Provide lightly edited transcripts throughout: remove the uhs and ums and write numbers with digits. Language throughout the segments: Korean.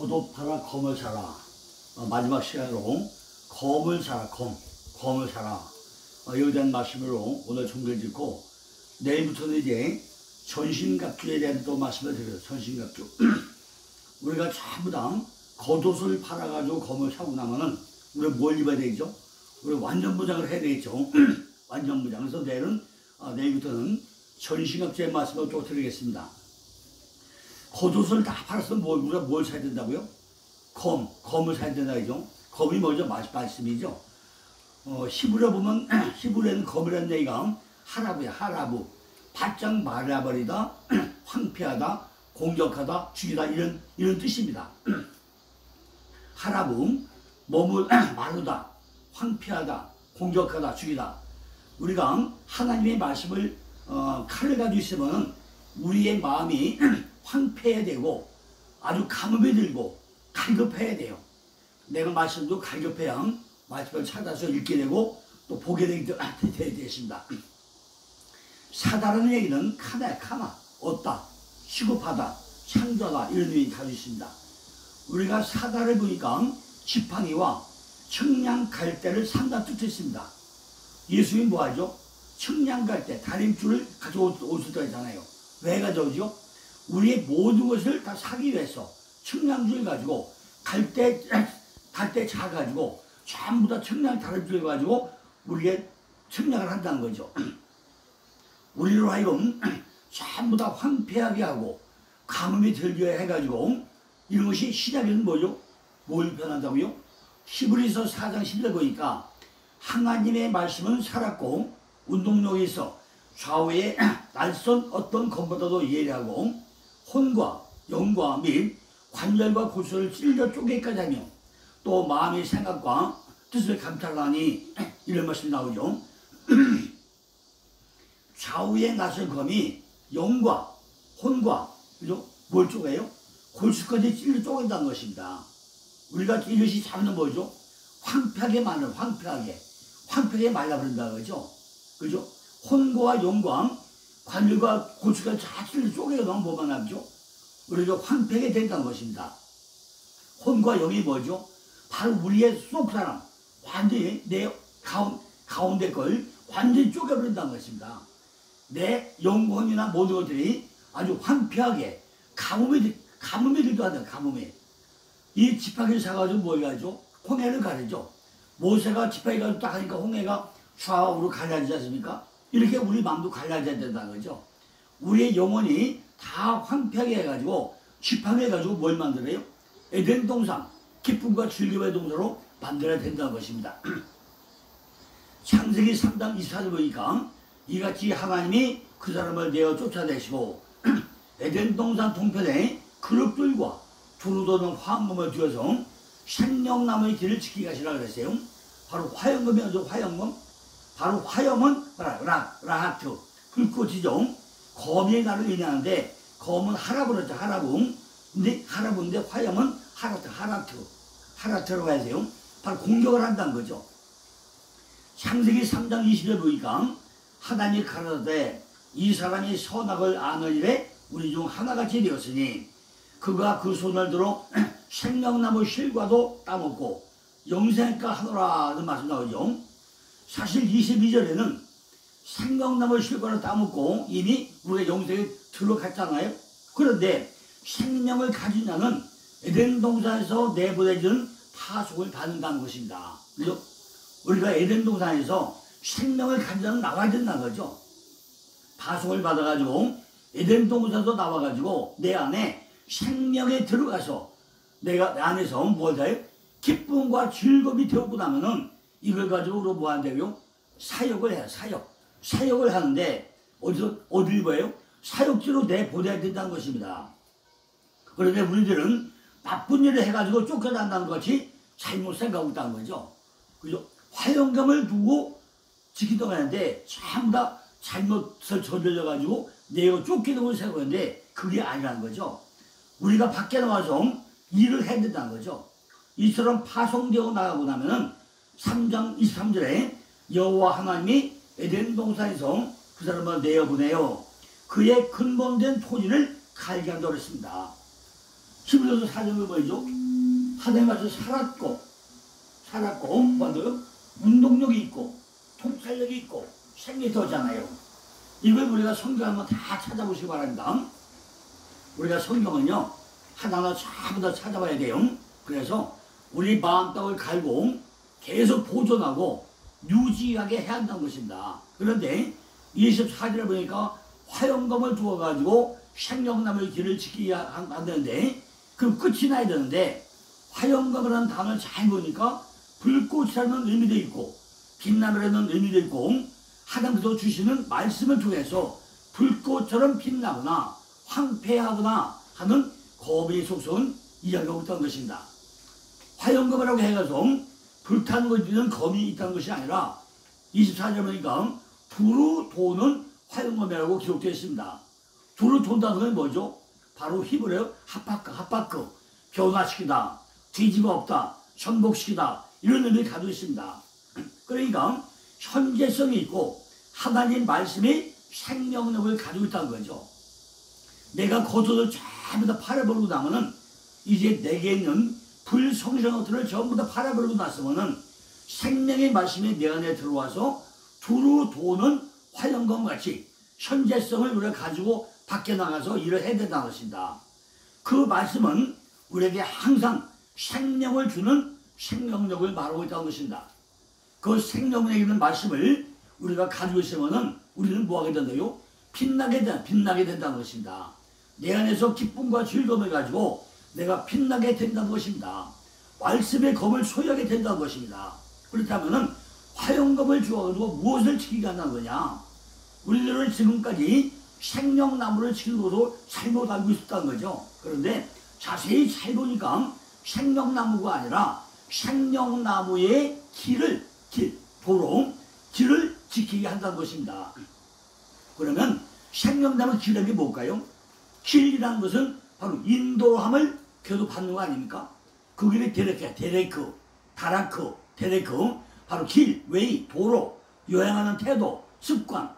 겉옷 팔아 검을 사라. 마지막 시간으로 검을 사라. 검을 사라. 여기에 대한 말씀으로 오늘 종결 짓고 내일부터는 이제 전신갑주에 대한 또 말씀을 드려요. 전신갑주. 우리가 전부 다 겉옷을 팔아가지고 검을 사고 나면은 우리 뭘 입어야 되죠? 우리 완전 무장을 해야 되겠죠. 완전 무장. 그래서 내일부터는 전신갑주의 말씀을 또 드리겠습니다. 겉옷을 다 팔았으면 우리가 뭘 사야 된다고요? 검을 사야 된다죠. 검이 뭐죠? 말씀이죠. 히브리어 보면 히브리어는 검이라는 얘기가 하라부야. 하라부. 바짝 말아버리다, 황폐하다, 공격하다, 죽이다 이런 뜻입니다. 하라부, 몸을 마르다, 황폐하다, 공격하다, 죽이다. 우리가 하나님의 말씀을 칼을 가지고 있으면 우리의 마음이 황폐해야 되고 아주 가뭄이 들고 갈급해야 돼요. 내가 말씀도 갈급해야 말씀을 찾아서 읽게 되고 또 보게 되겠습니다. 사다라는 얘기는 카나, 얻다, 시급하다, 창조하다 이런 의미 가지고 있습니다. 우리가 사다를 보니까 지팡이와 청량 갈대를 산다 뜻이 있습니다. 예수님이 뭐하죠? 청량 갈대, 다림줄을 가져올 수도 있잖아요. 왜 가져오죠? 우리의 모든 것을 다 사기 위해서 청량줄 가지고 갈대 차 가지고 전부 다 청량 다림줄 가지고 우리의 청량을 한다는 거죠. 우리로 하여금 전부 다 황폐하게 하고 가뭄이 들게 해가지고 이런 것이 시작에는 뭐죠? 뭘 변한다고요? 히브리서 4장 10절 보니까 하나님의 말씀은 살았고 운동력이 있어 좌우에 날선 어떤 검보다도 예리하고 혼과 영과 및 관절과 골수를 찔러 쪼개까지 하며 또 마음의 생각과 뜻을 감찰하니 이런 말씀이 나오죠. 좌우에 나설 검이 영과 혼과 그죠? 뭘 쪼개요? 골수까지 찔러 쪼갠다는 것입니다. 우리가 이것이 잡는 뭐죠? 황폐하게 말하는 황폐하게 말라버린다는 거죠. 그죠? 혼과 영과 관절과 골수까지 다 찔러 쪼개가 나면 뭐만 하죠? 우리가 황폐하게 된다는 것입니다. 혼과 영이 뭐죠? 바로 우리의 속사람 완전히 내 가운데 걸 완전히 쪼개버린다는 것입니다. 내 영혼이나 모든 것들이 아주 황폐하게 가뭄이 들도 한다. 가뭄이. 이 지팡이를 사가지고 뭘 가죠? 홍해를 가르죠. 모세가 지팡이 가지고 딱 하니까 홍해가 좌우로 갈라지지 않습니까? 이렇게 우리 마음도 갈라져야 된다는 거죠. 우리의 영혼이 다 황폐하게 해가지고 지팡이 해가지고 뭘 만들어요? 에덴 동산, 기쁨과 즐거움의 동산으로 만들어야 된다는 것입니다. 창세기 3장 24절 보니까 이같이 하나님이 그 사람을 내어 쫓아내시고 에덴 동산 동편에 그룹들과 두루도는 화염검을 두어서 생명나무의 길을 지키게 하시라 그랬어요. 바로 화염검이죠. 화염검. 바로 화염은 라하트 불꽃이죠. 검이 나를 의미하는데 검은 하라부였죠. 하라부. 근데 하라부인데 화염은 하라트라고 하세요. 바로 공격을 한다는 거죠. 창세기 3장 20절 보니까 하나님이 가라사대 이 사람이 선악을 아는 일에 우리 중 하나같이 되었으니 그가 그 손을 들어 생명나무 실과도 따먹고 영생과 하노라 는 말씀 나오죠. 사실 22절에는 생명나무 실과를 따먹고 이미 우리가 영생에 들어갔잖아요. 그런데 생명을 가진 자는 에덴 동산에서 내보내준 파송을 받는다는 것입니다. 그죠? 우리가 에덴 동산에서 생명을 가진 자는 나와야 된다는 거죠. 파송을 받아가지고 에덴 동산에서 나와가지고 내 안에 생명에 들어가서 내가 내 안에서 뭘 해요? 기쁨과 즐거움이 되었고 나면은 이걸 가지고 우리가 뭐 한다고요? 사역을 해요. 사역을 하는데 어딜 봐요? 사역지로 내보내야 된다는 것입니다. 그런데 우리들은 나쁜 일을 해가지고 쫓겨난다는 것이 잘못 생각하고 있다는 거죠. 그죠? 화염검을 두고 지키던 하는데 전부 다 잘못을 저질러가지고 내가 쫓기는 걸 생각하는데 그게 아니라는 거죠. 우리가 밖에 나와서 일을 해야 된다는 거죠. 이처럼 파송되어 나가고 나면은 3장 23절에 여호와 하나님이 에덴 동산에서 그 사람을 내어보내요. 그의 근본된 토지를 갈게 한다고 했습니다. 히브리서 4장은 뭐죠? 하나님 말씀 살았고 뭐요? 운동력이 있고 통찰력이 있고 생명이 더잖아요. 이걸 우리가 성경 한번 다 찾아보시기 바랍니다. 우리가 성경은요 하나하나 전부 다 찾아봐야 돼요. 그래서 우리 마음떡을 갈고 계속 보존하고 유지하게 해야 한다는 것입니다. 그런데 24절에 보니까 화영검을 두어가지고 생명나무의 길을 지키게 한다는데 그럼 끝이 나야 되는데 화영검이라는 단어를 잘 보니까 불꽃이라는 의미도 있고 빛나무라는 의미도 있고 하나님께서 주시는 말씀을 통해서 불꽃처럼 빛나거나 황폐하거나 하는 검에 속성은 이야기하고 있다는 것입니다. 화영검이라고 해가지고 불타는 것이 있는 검이 있다는 것이 아니라 24절 보니까 두루 도는 화영검이라고 기록되어 있습니다. 두루 돈다는 건 뭐죠? 바로 히브리어 하파크 변화시키다, 뒤집어 엎다, 전복시키다 이런 의미를 가지고 있습니다. 그러니까 현재성이 있고 하나님 말씀이 생명력을 가지고 있다는 거죠. 내가 겉옷을 전부 다 팔아버리고 나면은 이제 내게 있는 불성실한 것들을 전부 다 팔아버리고 났으면은 생명의 말씀이 내 안에 들어와서 두루 도는 화영검 같이 현재성을 우리가 가지고 밖에 나가서 일을 해야 된다는 것입니다. 그 말씀은 우리에게 항상 생명을 주는 생명력을 말하고 있다는 것입니다. 그 생명력 있는 말씀을 우리가 가지고 있으면은 우리는 뭐하게 된다요? 빛나게 된다는 것입니다. 내 안에서 기쁨과 즐거움을 가지고 내가 빛나게 된다는 것입니다. 말씀의 검을 소유하게 된다는 것입니다. 그렇다면은 화영검을 주어가지고 무엇을 지키게 한다는 거냐? 우리들은 지금까지 생명나무를 지키는 것으로 잘못 알고 있었다는 거죠. 그런데 자세히 잘 보니까 생명나무가 아니라 생명나무의 도로, 길을 지키게 한다는 것입니다. 그러면 생명나무 길이라는 게 뭘까요? 길이라는 것은 바로 인도함을 계속 받는 거 아닙니까? 그 길이 데레크, 바로 길, 웨이, 도로, 여행하는 태도, 습관,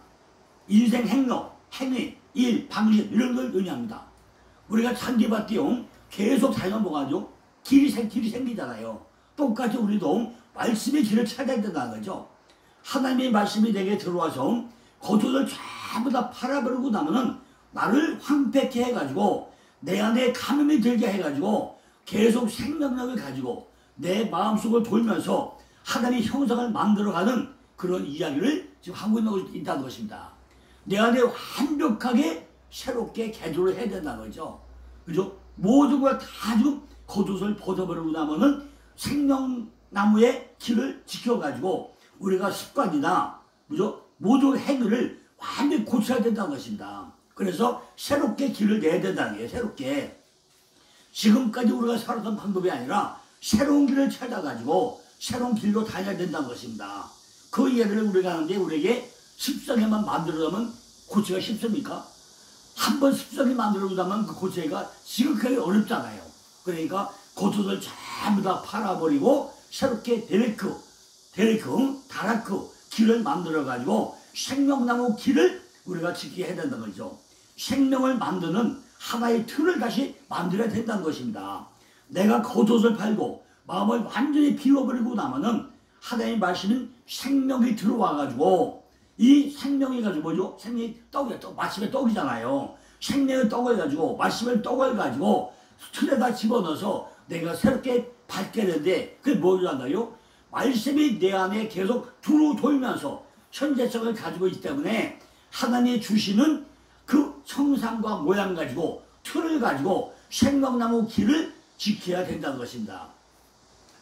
인생 행위, 일, 방식 이런 걸 의미합니다. 우리가 잔디밭이요 계속 살면 뭐가 하죠? 길이 생기잖아요. 똑같이 우리도 말씀의 길을 찾아야 된다는 거죠. 하나님의 말씀이 내게 들어와서 겉옷을 전부 다 팔아버리고 나면은 나를 황폐케 해가지고 내 안에 감염이 들게 해가지고 계속 생명력을 가지고 내 마음속을 돌면서 하나님의 형상을 만들어가는 그런 이야기를 지금 하고 있다는 것입니다. 내 안에 완벽하게 새롭게 개조를 해야 된다는 거죠. 그죠? 모든 걸 다 지금 겉옷을 벗어버리고 나면은 생명나무의 길을 지켜가지고 우리가 습관이나 그죠? 모든 행위를 완전히 고쳐야 된다는 것입니다. 그래서 새롭게 길을 내야 된다는 거예요. 새롭게. 지금까지 우리가 살았던 방법이 아니라 새로운 길을 찾아가지고 새로운 길로 다녀야 된다는 것입니다. 그 이야기를 우리가 하는데 우리에게 습성에만 만들어가면 고치기가 쉽습니까? 한번 습성이 만들어가면 그 고치기가 지극하게 어렵잖아요. 그러니까 겉옷을 전부 다 팔아버리고 새롭게 다라크 길을 만들어가지고 생명나무 길을 우리가 지키게 해야 된다는 거죠. 생명을 만드는 하나의 틀을 다시 만들어야 된다는 것입니다. 내가 겉옷을 팔고 마음을 완전히 비워버리고 나면은 하나님의 말씀은 생명이 들어와가지고 이 생명이 가지고 뭐죠? 생명이 말씀의 떡이잖아요. 생명의 떡을 가지고 말씀의 떡을 가지고 틀에다 집어넣어서 내가 새롭게 받게 되는데 그게 뭐라나요? 말씀이 내 안에 계속 두루 돌면서 현재성을 가지고 있기 때문에 하나님이 주시는 그 형상과 모양 가지고 틀을 가지고 생명나무 길을 지켜야 된다는 것입니다.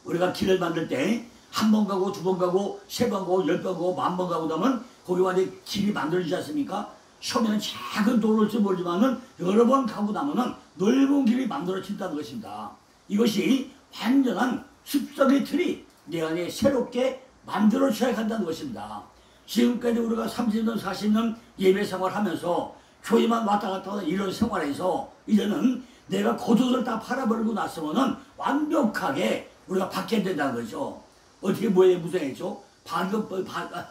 우리가 길을 만들 때 한 번 가고 두 번 가고 세 번 가고 10번 가고 10,000번 가고 나면 거기 완전히 길이 만들어지지 않습니까? 처음에는 작은 도로일지 모르지만은 여러 번 가고 나면은 넓은 길이 만들어진다는 것입니다. 이것이 완전한 습성의 틀이 내 안에 새롭게 만들어져야 한다는 것입니다. 지금까지 우리가 30년 40년 예배 생활하면서 교회만 왔다 갔다 하는 이런 생활에서 이제는 내가 겉옷을 다 팔아버리고 났으면은 완벽하게 우리가 받게 된다는 거죠. 어떻게 뭐에 무성했죠?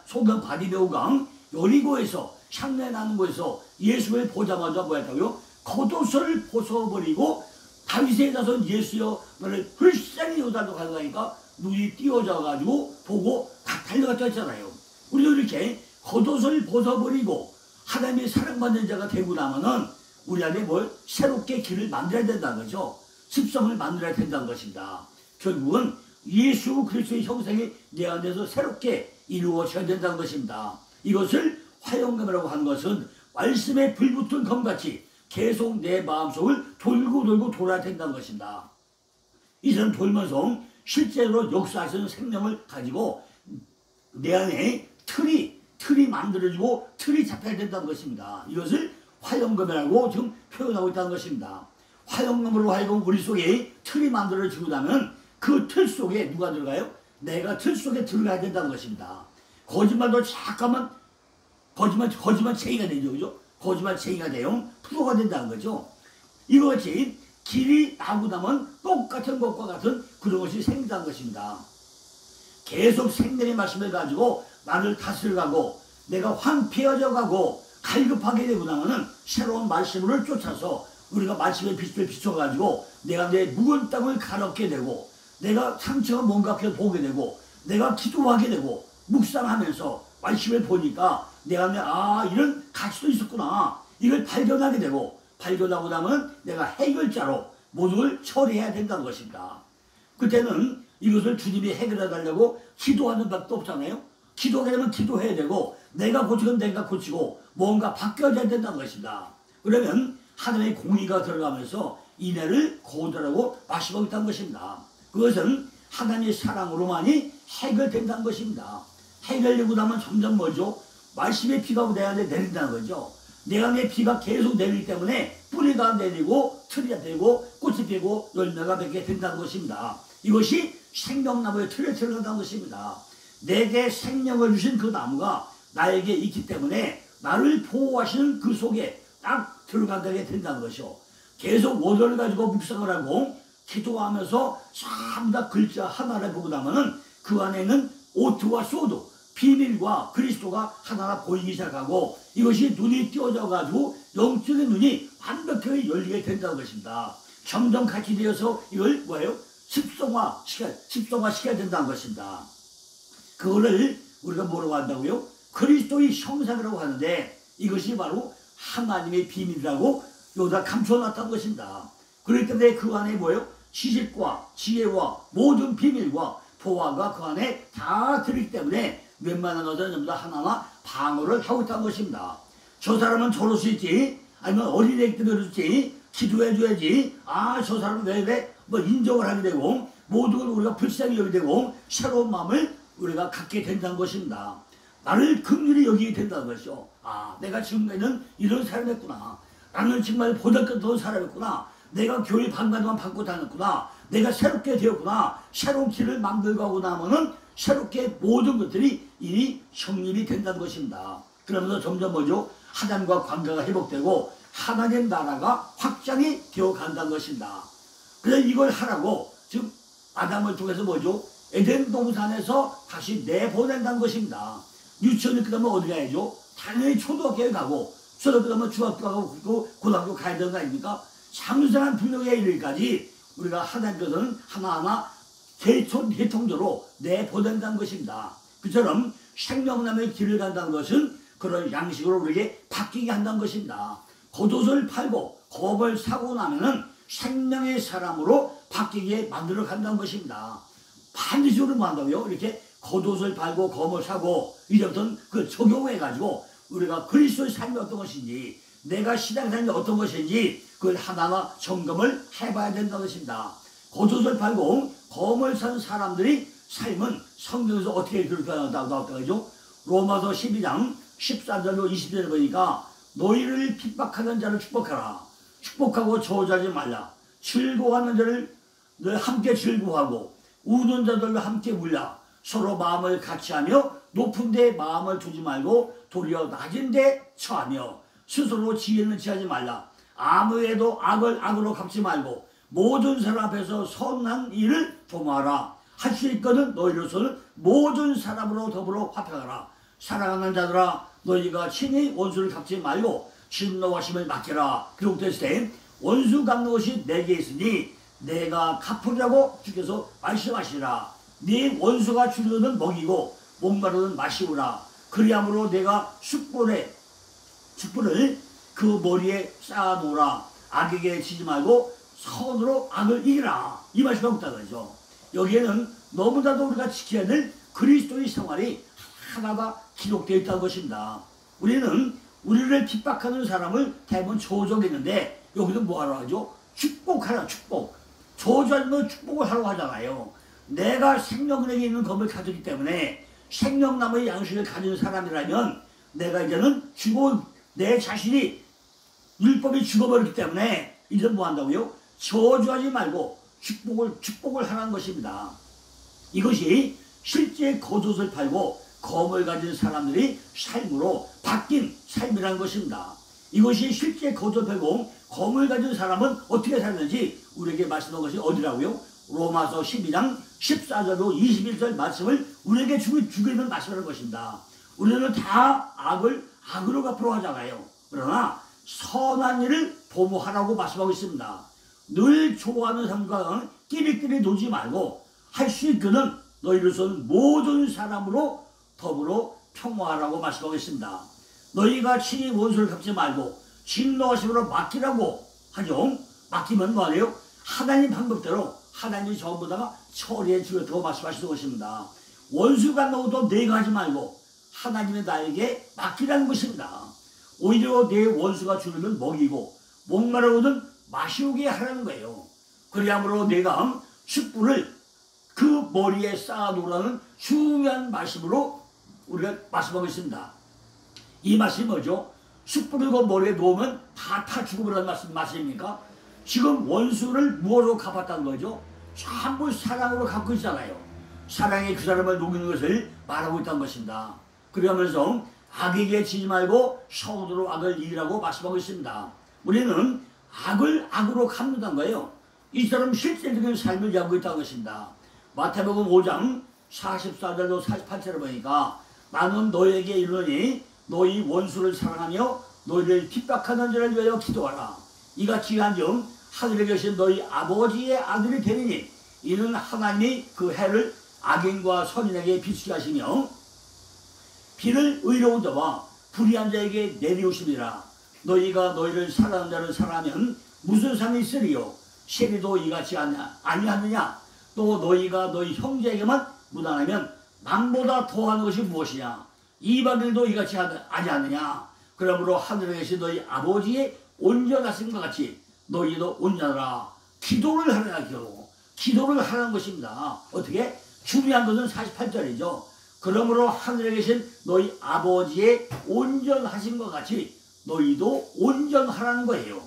소경 바디메오강 여리고에서 향내 나는 곳에서 예수를 보자마자 뭐였다고요? 겉옷을 벗어버리고 다윗의 자손 예수여 너를 불쌍히 여다도 가져가니까 눈이 띄어져 가지고 보고 다 달려갔다 했잖아요. 우리도 이렇게 겉옷을 벗어버리고 하나님의 사랑받는 자가 되고 나면은 우리 안에 뭘 새롭게 길을 만들어야 된다는 거죠. 습성을 만들어야 된다는 것입니다. 결국은 예수 그리스도의 형상이 내 안에서 새롭게 이루어져야 된다는 것입니다. 이것을 화영검이라고 하는 것은 말씀에 불붙은 검같이 계속 내 마음속을 돌고 돌고 돌아야 된다는 것입니다. 이처럼 돌면서 실제로 역사하시는 생명을 가지고 내 안에 틀이 만들어지고 틀이 잡혀야 된다는 것입니다. 이것을 화영검이라고 지금 표현하고 있다는 것입니다. 화영검으로 하여금 우리 속에 틀이 만들어지고 나면 그 틀 속에 누가 들어가요? 내가 틀 속에 들어가야 된다는 것입니다. 거짓말도 잠깐만 거짓말쟁이가 되죠. 그죠? 거짓말쟁이가 돼요. 프로가 된다는 거죠. 이것이 길이 나고 나면 똑같은 것과 같은 그런 것이 생긴다는 것입니다. 계속 생명의 말씀을 가지고 나를 다스려가고 내가 황폐해져 가고 갈급하게 되고 나면은 새로운 말씀을 쫓아서 우리가 말씀의 빛을 비춰가지고 내가 내 묵은 땅을 가롭게 되고 내가 상처가 뭔가 보게 되고 내가 기도하게 되고 묵상하면서 말씀을 보니까 내가 이런 가치도 있었구나 이걸 발견하게 되고 발견하고 나면 내가 해결자로 모든 걸 처리해야 된다는 것입니다. 그때는 이것을 주님이 해결해 달라고 기도하는 밖에 없잖아요. 기도하게 되면 기도해야 되고 내가 고치면 내가 고치고 뭔가 바뀌어져야 된다는 것입니다. 그러면 하나님의 공의가 들어가면서 이내를 거두라고 말씀하고 있다는 것입니다. 그것은 하나님의 사랑으로만이 해결된다는 것입니다. 해결되고 나면 점점 뭐죠? 말씀의 비가 내 안에 내린다는 거죠. 내 안에 비가 계속 내리기 때문에 뿌리가 내리고 틀이 되고 꽃이 피고 열매가 맺게 된다는 것입니다. 이것이 생명나무의 틀에 들어간다는 것입니다. 내게 생명을 주신 그 나무가 나에게 있기 때문에 나를 보호하시는 그 속에 딱 들어가게 된다는 것이요. 계속 원어를 가지고 묵상을 하고 기도하면서 전부 다 글자 하나를 보고 나면은 그 안에는 오트와 소드, 비밀과 그리스도가 하나하나 보이기 시작하고 이것이 눈이 띄어져 가지고 영적인 눈이 완벽하게 열리게 된다는 것입니다. 점점 같이 되어서 이걸 뭐예요? 습성화시켜야 된다는 것입니다. 그거를 우리가 뭐라고 한다고요? 그리스도의 형상이라고 하는데 이것이 바로 하나님의 비밀이라고 여기다 감춰놨다는 것입니다. 그렇기 때문에 그 안에 뭐예요? 지식과 지혜와 모든 비밀과 보화가 그 안에 다 들기 때문에 웬만한 것은 전부 다 하나하나 방어를 하고 있다는 것입니다. 저 사람은 저럴 수 있지 아니면 어린애기 때문에 그렇지 기도해줘야지 저 사람은 왜 뭐 인정을 하게 되고 모든 걸 우리가 불쌍히 여기게 되고 새로운 마음을 우리가 갖게 된다는 것입니다. 나를 긍휼히 여기게 된다는 것이죠. 내가 지금까지는 이런 사람이었구나. 나는 정말 보잘것없는 사람이었구나. 내가 교회 방과만 받고 다녔구나. 내가 새롭게 되었구나. 새로운 길을 만들고 하고 나면은 새롭게 모든 것들이 이미 정립이 된다는 것입니다. 그러면서 점점 뭐죠? 하나님과 관계가 회복되고 하나님 나라가 확장이 되어 간다는 것입니다. 그래서 이걸 하라고 지금 아담을 통해서 뭐죠? 에덴 동산에서 다시 내보낸다는 것입니다. 유치원을 끝나면 어디 가야죠? 당연히 초등학교에 가고 초등학교 끝나면 중학교 가고 고등학교 가야 되는 거 아닙니까? 장수한 분명에 이르기까지 우리가 하나님께서는 하나하나 대통제로 내보낸다는 것입니다. 그처럼 생명나무의 길을 간다는 것은 그런 양식으로 우리에게 바뀌게 한다는 것입니다. 겉옷을 팔고 검을 사고 나면은 생명의 사람으로 바뀌게 만들어 간다는 것입니다. 반드시 우리는 뭐 한다고요? 이렇게 겉옷을 팔고 검을 사고 이제부터는 그 적용해가지고 우리가 그리스도의 삶이 어떤 것인지 내가 신앙생활이 어떤 것인지 그걸 하나하나 점검을 해봐야 된다는 것입니다. 겉옷을 팔고 검을 산 사람들이 삶은 성경에서 어떻게 그렇게 나왔다고 하죠? 로마서 12장 14절로 20절에 보니까 너희를 핍박하는 자를 축복하라. 축복하고 저주하지 말라. 즐거워하는 자를 늘 함께 즐거워하고 우는 자들과 함께 울라. 서로 마음을 같이하며 높은 데 마음을 두지 말고 도리어 낮은 데 처하며 스스로 지혜는 취하지 말라. 아무에도 악을 악으로 갚지 말고 모든 사람 앞에서 선한 일을 도모하라. 할 수 있거든 너희로서는 모든 사람으로 더불어 화평하라. 사랑하는 자들아 너희가 친히 원수를 갚지 말고 진노하심을 맡기라. 기록됐을 때 원수 갚는 것이 내게 있으니 내가 갚으려고 주께서 말씀하시라. 네 원수가 주려는 먹이고 목마르는 마시우라. 그리함으로 내가 숯불을 그 머리에 쌓아놓으라. 악에게 지지 말고 선으로 악을 이기라. 이 말씀이 없다 그러죠. 여기에는 너무나도 우리가 지켜야 될 그리스도의 생활이 하나가 기록되어 있다는 것입니다. 우리는 우리를 핍박하는 사람을 대부분 조정했는데 여기도 뭐하러 하죠? 축복하라. 축복. 저주하면 축복을 하라고 하잖아요. 내가 생명력에 있는 검을 가졌기 때문에 생명나무의 양식을 가진 사람이라면 내가 이제는 내 자신이 율법이 죽어버렸기 때문에 이제는 뭐 한다고요? 저주하지 말고 축복을 하라는 것입니다. 이것이 실제 겉옷을 팔고 검을 가진 사람들이 삶으로 바뀐 삶이라는 것입니다. 이것이 실제 겉옷을 팔고 검을 가진 사람은 어떻게 살는지 우리에게 말씀한 것이 어디라고요? 로마서 12장 14절로 21절 말씀을 우리에게 주기는 말씀하는 것입니다. 우리는 다 악을 악으로 갚으러 하잖아요. 그러나 선한 일을 도모하라고 말씀하고 있습니다. 늘 좋아하는 사람과 끼리끼리 놀지 말고 할 수 있거든 너희로서는 모든 사람으로 더불어 평화하라고 말씀하고 있습니다. 너희가 친히 원수를 갚지 말고 진노하심으로 맡기라고 하죠. 맡기면 뭐하래요? 하나님 방법대로 하나님이 전부 다가 처리해 주겠다고 말씀하시는 것입니다. 원수 갚는 것도 내가 하지 말고 하나님이 나에게 맡기라는 것입니다. 오히려 내 원수가 주려면 먹이고 목마르거든 마시오게 하라는 거예요. 그리함으로 내가 숯불을 그 머리에 쌓아놓으라는 중요한 말씀으로 우리가 말씀하고 있습니다. 이 말씀이 뭐죠? 숯불을 그 머리에 놓으면 다 죽어버리는 말씀입니까? 지금 원수를 무엇으로 갚았다는 거죠? 전부 사랑으로 갚고 있잖아요. 사랑이 그 사람을 녹이는 것을 말하고 있다는 것입니다. 그러면서 악에게 지지 말고 선으로 악을 이기라고 말씀하고 있습니다. 우리는 악을 악으로 갚는다는 거예요. 이 사람 실제적인 삶을 이야기하고 있다는 것입니다. 마태복음 5장 44절로 48절을 보니까 나는 너에게 이르노니 너희 원수를 사랑하며 너희를 핍박하는 자를 위하여 기도하라. 이같이 한즉 하늘에 계신 너희 아버지의 아들이 되리니 이는 하나님이 그 해를 악인과 선인에게 비추게 하시며 비를 의로운 자와 불의한 자에게 내리우심이라. 너희가 너희를 사랑하는 자를 사랑하면 무슨 상이 있으리요? 세리도 이같이 아니하느냐? 또 너희가 너희 형제에게만 무단하면 남보다 더하는 것이 무엇이냐? 이방인도 이같이 아니하느냐? 그러므로 하늘에 계신 너희 아버지의 온전하심과 같이 너희도 온전하라. 기도를 하라. 기도를 하라는 것입니다. 어떻게? 중요한 것은 48절이죠. 그러므로 하늘에 계신 너희 아버지의 온전하심과 같이 너희도 온전하라는 거예요.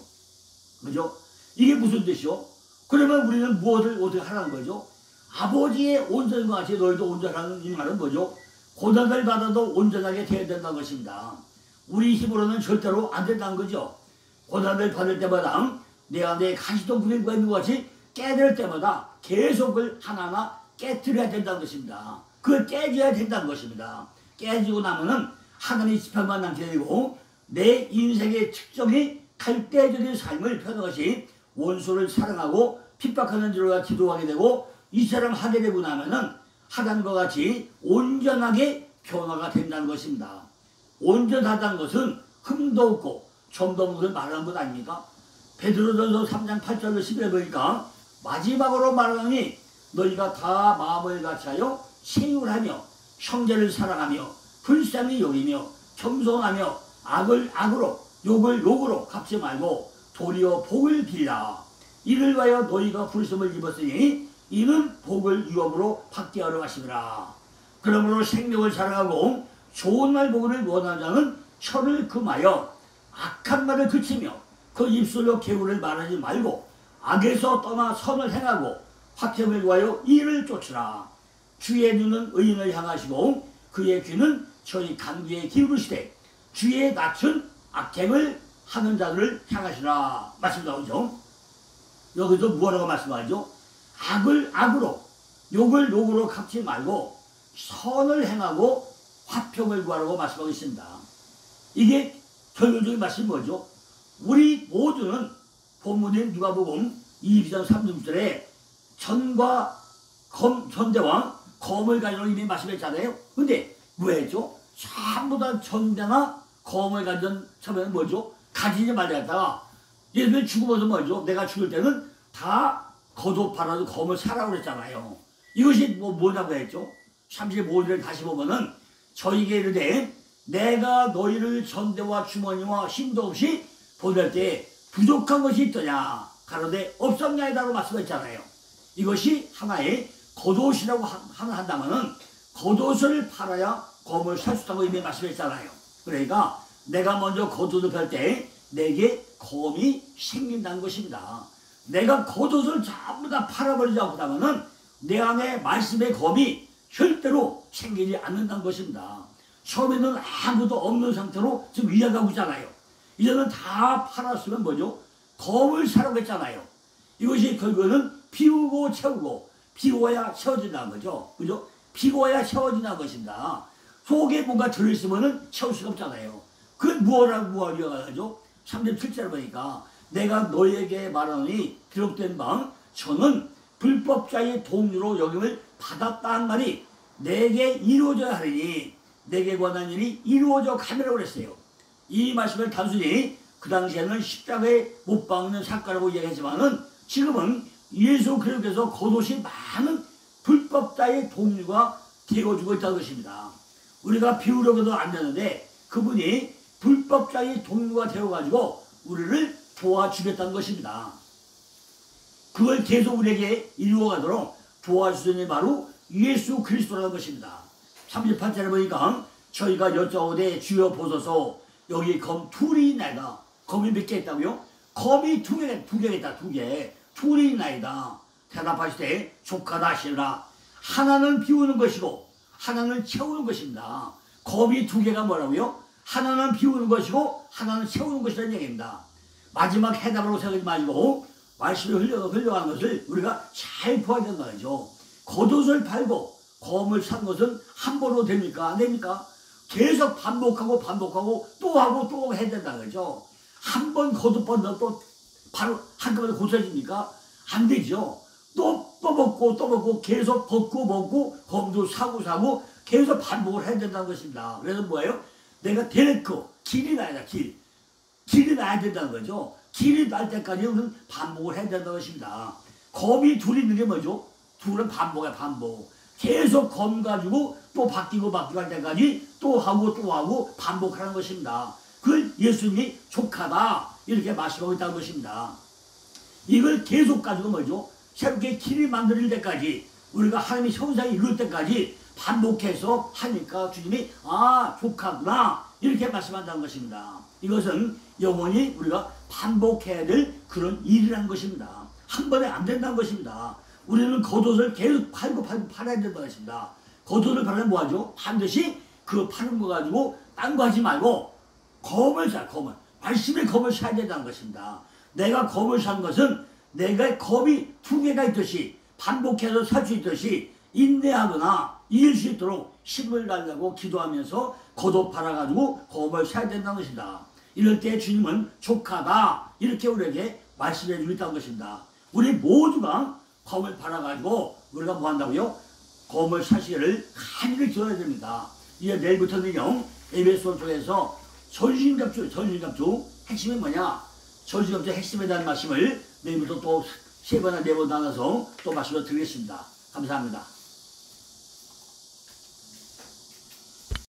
그죠? 이게 무슨 뜻이요? 그러면 우리는 무엇을 어떻게 하라는 거죠? 아버지의 온전과 같이 너희도 온전하는 이 말은 뭐죠? 고난을 받아도 온전하게 되어야 된다는 것입니다. 우리 힘으로는 절대로 안 된다는 거죠. 고난을 받을 때마다 내가 내 가시덤불이 있는 것 같이 깨질 때마다 계속 그걸 하나하나 깨뜨려야 된다는 것입니다. 그걸 깨져야 된다는 것입니다. 깨지고 나면은 하나님의 지팡이만 남게 되고 내 인생의 특정이 갈대적인 삶을 펴는 것이 원수를 사랑하고 핍박하는 자가 기도하게 되고 이 사람 하게 되고 나면은 하단과 같이 온전하게 변화가 된다는 것입니다. 온전하다는 것은 흠도 없고 점도 없는 것을 말하는 것 아닙니까? 베드로전서 3장 8절로 10절에 보니까 마지막으로 말하니 너희가 다 마음을 같이하여 세율하며 형제를 사랑하며 불쌍히 여기며 겸손하며 악을 악으로 욕을 욕으로 갚지 말고 도리어 복을 빌라. 이를 위하여 너희가 불쌍을 입었으니 이는 복을 유업으로 받게 하려 하시더라. 그러므로 생명을 사랑하고 좋은 말 보기를 원하는 자는 혀를 금하여 악한 말을 그치며 그 입술로 개울을 말하지 말고 악에서 떠나 선을 행하고 화평을 구하여 이를 쫓으라. 주의 눈은 의인을 향하시고 그의 귀는 저희 간구에 기울으시되 주의 낯은 악행을 하는 자들을 향하시라. 말씀 나오죠. 여기서 뭐라고 말씀하죠? 악을 악으로 욕을 욕으로 갚지 말고 선을 행하고 화평을 구하라고 말씀하고 있습니다. 이게 결론적인 말씀이 뭐죠? 우리 모두는 본문인 누가복음 22장 3절에 전대와 검을 가지고 이미 말씀했잖아요. 근데 왜 했죠? 전부 다 전대나 검을 가진 처음에는 뭐죠? 가지지 말랬다가 예수님이 죽으면서 뭐죠? 내가 죽을 때는 다 겉옷 팔아도 검을 사라고 그랬잖아요. 이것이 뭐냐고 했죠? 35절을 다시 보면은 저에게 이르되 내가 너희를 전대와 주머니와 힘도 없이 보낼 때 부족한 것이 있더냐 가로되 없었냐이다라고 말씀했잖아요. 이것이 하나의 겉옷이라고 한다면은 겉옷을 팔아야 검을 살 수 있다고 이미 말씀했잖아요. 그러니까 내가 먼저 겉옷을 팔 때 내게 검이 생긴다는 것입니다. 내가 겉옷을 전부 다 팔아버리자고 하면은 내 안에 말씀의 검이 절대로 생기지 않는다는 것입니다. 처음에는 아무도 없는 상태로 지금 이어가고 있잖아요. 이제는 다 팔았으면 뭐죠? 검을 사라고 했잖아요. 이것이 결국은 비우고 채우고 비워야 채워진다는 거죠. 그죠? 비워야 채워진다는 것입니다. 속에 뭔가 들어있으면 채울 수가 없잖아요. 그건 무엇이라고 하죠? 37절 보니까 내가 너에게 말하노니 기록된 바 저는 불법자의 동료로 여김을 받았다는 말이 내게 이루어져야 하리니 내게 관한 일이 이루어져 가느라고 그랬어요. 이 말씀을 단순히 그 당시에는 십자가에 못 박는 사건이라고 이야기했지만은 지금은 예수 그리스도께서 겉옷이 많은 불법자의 동료가 되어주고 있다는 것입니다. 우리가 비우려고도 안 되는데 그분이 불법자의 동료가 되어가지고 우리를 도와주겠다는 것입니다. 그걸 계속 우리에게 이루어가도록 도와주시는 바로 예수 그리스도라는 것입니다. 38절에 보니까 저희가 여쭤오되 주여 보소서 여기 검 둘이 있나이다. 검이 몇 개 있다고요? 검이 두 개가 있다. 둘이 있나이다. 대답하시되 족하다 하시라. 하나는 비우는 것이고 하나는 채우는 것입니다. 검이 두 개가 뭐라고요? 하나는 비우는 것이고 하나는 채우는 것이라는 얘기입니다. 마지막 해답으로 생각하지 말고 말씀이 흘러가는 것을 우리가 잘 보아야 된다는 거죠. 겉옷을 팔고 검을 산 것은 한 번으로 됩니까? 안 됩니까? 계속 반복하고 또 하고 또 해야 된다는 거죠. 한 번 겉옷 번다고 또 바로 한꺼번에 고쳐집니까? 안 되죠. 또 먹고 계속 벗고 검도 사고 계속 반복을 해야 된다는 것입니다. 그래서 뭐예요? 내가 길이 나야 돼. 길이 나야 된다는 거죠. 길이 날 때까지 우리는 반복을 해야 된다는 것입니다. 검이 둘이 있는 게 뭐죠? 둘은 반복이야, 반복. 계속 검 가지고 또 바뀌고 할 때까지 또 하고 반복하는 것입니다. 그걸 예수님이 족하다 이렇게 말씀하고 있다는 것입니다. 이걸 계속 가지고 뭐죠? 새롭게 길이 만들어질 때까지 우리가 하나님의 형상이 이룰 때까지 반복해서 하니까 주님이 족하구나 이렇게 말씀한다는 것입니다. 이것은 영원히 우리가 반복해야 될 그런 일이라는 것입니다. 한 번에 안 된다는 것입니다. 우리는 겉옷을 계속 팔고 팔아야 된다는 것입니다. 겉옷을 팔면 뭐하죠? 반드시 그 파는 거 가지고 딴 거 하지 말고 검을 말씀의 검을 사야 된다는 것입니다. 내가 검을 산 것은 내가 검이 두 개가 있듯이 반복해서 살 수 있듯이 인내하거나 이길 수 있도록 힘을 달라고 기도하면서 겉옷 팔아가지고 검을 사야 된다는 것입니다. 이럴 때 주님은 족하다 이렇게 우리에게 말씀해 주고 있다는 것입니다. 우리 모두가 검을 팔아가지고 우리가 뭐 한다고요? 검을 사시기를 간절히 기도해야 됩니다. 이제 내일부터는요 에베소 쪽에서 전신갑주 핵심이 뭐냐? 전신갑주 핵심에 대한 말씀을 내일부터 또 3번이나 4번 나눠서 또 말씀을 드리겠습니다. 감사합니다.